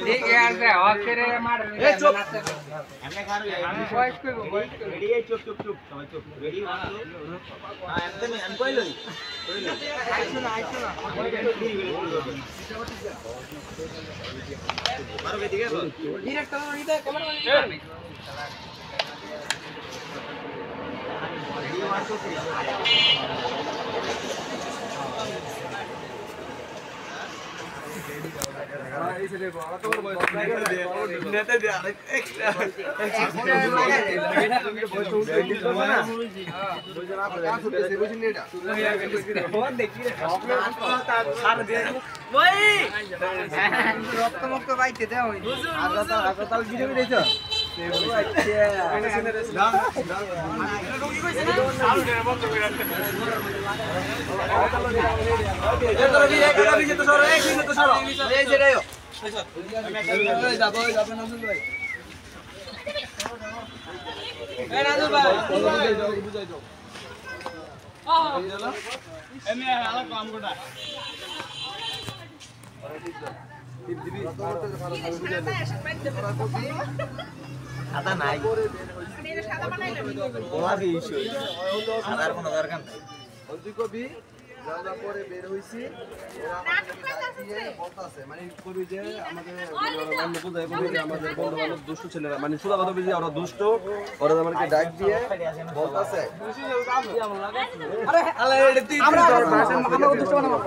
ঠিক আছে অক্ষরে মার এ চুপ এমনে খার আমি ভয়েস কইবো রেডি এই চুপ চুপ চুপ সবাই চুপ রেডি হ্যাঁ এমতে আমি কইলই আইছো না মারো কে দিকে ডাইরেক্ট তো নিতে ক্যামেরা রেডি 1 2 আদা নাই সাদা বানাইলাম ওয়া দিইছো আদার কোনো দরকার নাই হলদি কবি যাওয়া পরে বের হইছি ওরা আমাদের বলতাছে মানে কবি যে আমাদের অন্য কোথায় কবি যে আমাদের বন্ধু বান্ধব দুষ্ট ছেলেরা মানে সুদা কথা বুঝি ওরা দুষ্ট ওরা আমাদেরকে ডাক দিয়ে বলতাছে আরে আল্লাহ এটা আমরা দুষ্ট বানাবো